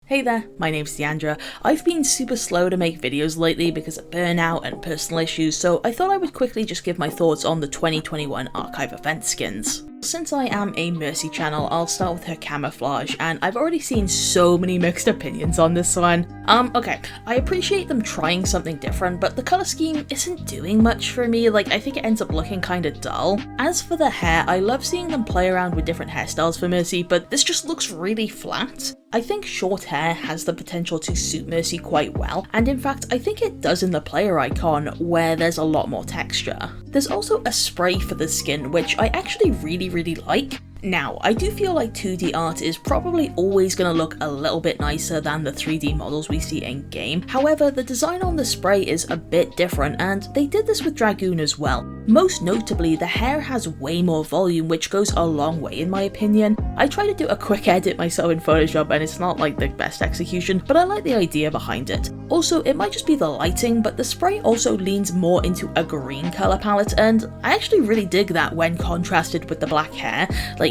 Hey there, my name's Niandra. I've been super slow to make videos lately because of burnout and personal issues, so I thought I would quickly just give my thoughts on the 2021 Archive event skins. Since I am a Mercy channel, I'll start with her Camoflauge, and I've already seen so many mixed opinions on this one. Okay, I appreciate them trying something different, but the colour scheme isn't doing much for me. I think it ends up looking kinda dull. As for the hair, I love seeing them play around with different hairstyles for Mercy, but this just looks really flat. I think short hair has the potential to suit Mercy quite well, and in fact I think it does in the player icon where there's a lot more texture. There's also a spray for the skin which I actually really like. Now, I do feel like 2D art is probably always going to look a little bit nicer than the 3D models we see in game. However, the design on the spray is a bit different, and they did this with Dragoon as well. Most notably, the hair has way more volume, which goes a long way in my opinion. I tried to do a quick edit myself in Photoshop and it's not like the best execution, but I like the idea behind it. Also, it might just be the lighting, but the spray also leans more into a green colour palette, and I actually really dig that when contrasted with the black hair.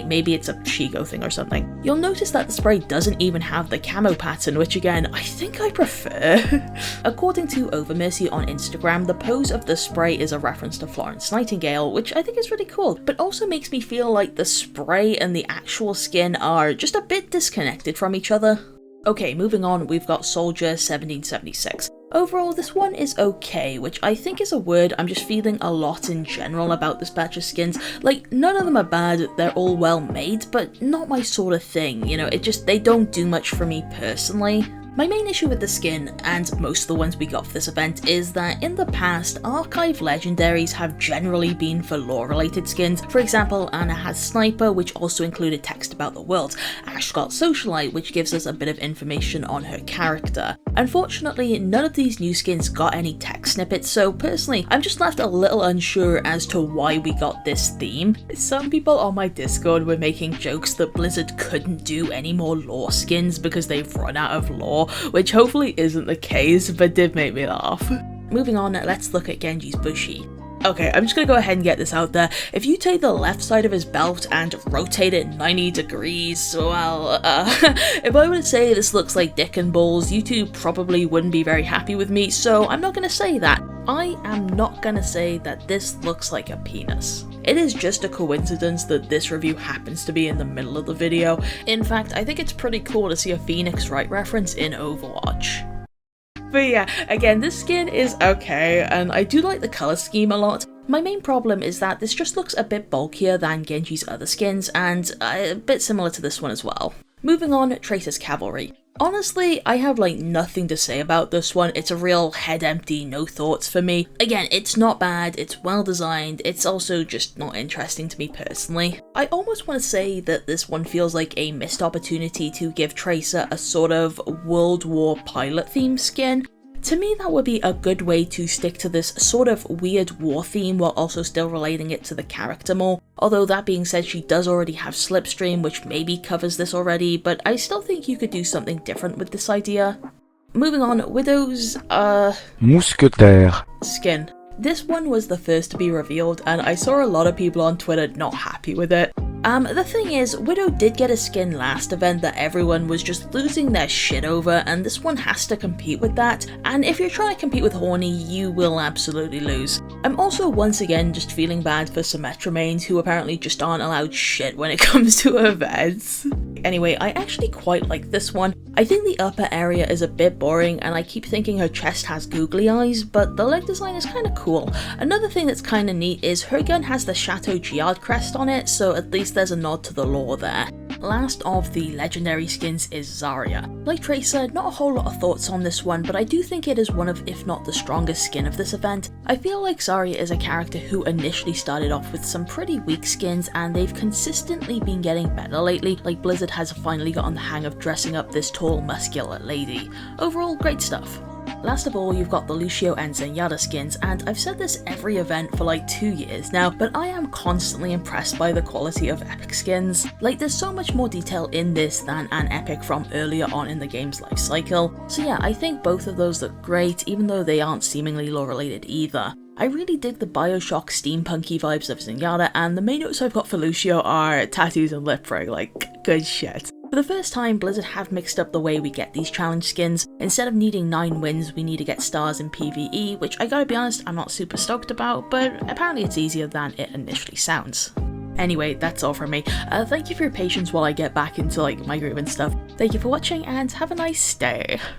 Maybe it's a Shigo thing or something. You'll notice that the spray doesn't even have the camo pattern, which again, I think I prefer. According to Overmercy on Instagram, the pose of the spray is a reference to Florence Nightingale, which I think is really cool, but also makes me feel like the spray and the actual skin are just a bit disconnected from each other. Okay, moving on, we've got Soldier 1776. Overall, this one is okay, which I think is a word I'm just feeling a lot in general about this batch of skins. None of them are bad, they're all well made, but not my sort of thing, they don't do much for me personally. My main issue with the skin, and most of the ones we got for this event, is that in the past, Archive legendaries have generally been for lore-related skins. For example, Anna has Sniper, which also included text about the world. Ash got Socialite, which gives us a bit of information on her character. Unfortunately, none of these new skins got any text snippets, so personally, I'm just left a little unsure as to why we got this theme. Some people on my Discord were making jokes that Blizzard couldn't do any more lore skins because they've run out of lore, which hopefully isn't the case, but did make me laugh. Moving on, let's look at Genji's Bushi. Okay, I'm just gonna go ahead and get this out there. If you take the left side of his belt and rotate it 90 degrees, well, if I were to say this looks like dick and balls, you two probably wouldn't be very happy with me, so I'm not gonna say that. I am not gonna say that this looks like a penis. It is just a coincidence that this review happens to be in the middle of the video. In fact, I think it's pretty cool to see a Phoenix Wright reference in Overwatch. But yeah, again, this skin is okay, and I do like the colour scheme a lot. My main problem is that this just looks a bit bulkier than Genji's other skins, and a bit similar to this one as well. Moving on, Tracer's Calvary. Honestly, I have nothing to say about this one. It's a real head empty, no thoughts for me. Again, it's not bad, it's well designed, it's also just not interesting to me personally. I almost want to say that this one feels like a missed opportunity to give Tracer a sort of World War pilot themed skin. To me, that would be a good way to stick to this sort of weird war theme while also still relating it to the character more. Although that being said, she does already have Slipstream, which maybe covers this already, but I still think you could do something different with this idea. Moving on, Widow's, Mousquetaire skin. This one was the first to be revealed, and I saw a lot of people on Twitter not happy with it. The thing is, Widow did get a skin last event that everyone was just losing their shit over, and this one has to compete with that, and if you're trying to compete with Horny, you will absolutely lose. I'm also once again just feeling bad for Symmetra mains who apparently just aren't allowed shit when it comes to events. Anyway, I actually quite like this one. I think the upper area is a bit boring, and I keep thinking her chest has googly eyes, but the leg design is kinda cool. Another thing that's kinda neat is her gun has the Chateau Giard crest on it, so at least there's a nod to the lore there. Last of the legendary skins is Zarya. Like Tracer, not a whole lot of thoughts on this one, but I do think it is one of, if not the strongest skin of this event. I feel like Zarya is a character who initially started off with some pretty weak skins, and they've consistently been getting better lately. Blizzard has finally gotten the hang of dressing up this tall, muscular lady. Overall, great stuff. Last of all, you've got the Lucio and Zenyatta skins, and I've said this every event for 2 years now, but I am constantly impressed by the quality of epic skins. There's so much more detail in this than an epic from earlier on in the game's life cycle. So yeah, I think both of those look great, even though they aren't seemingly lore related either. I really dig the Bioshock steampunky vibes of Zenyatta, and the main notes I've got for Lucio are tattoos and lip ring, good shit. For the first time, Blizzard have mixed up the way we get these challenge skins. Instead of needing 9 wins, we need to get stars in PvE, which I gotta be honest, I'm not super stoked about, but apparently it's easier than it initially sounds. Anyway, that's all from me. Thank you for your patience while I get back into my groove and stuff. Thank you for watching and have a nice day.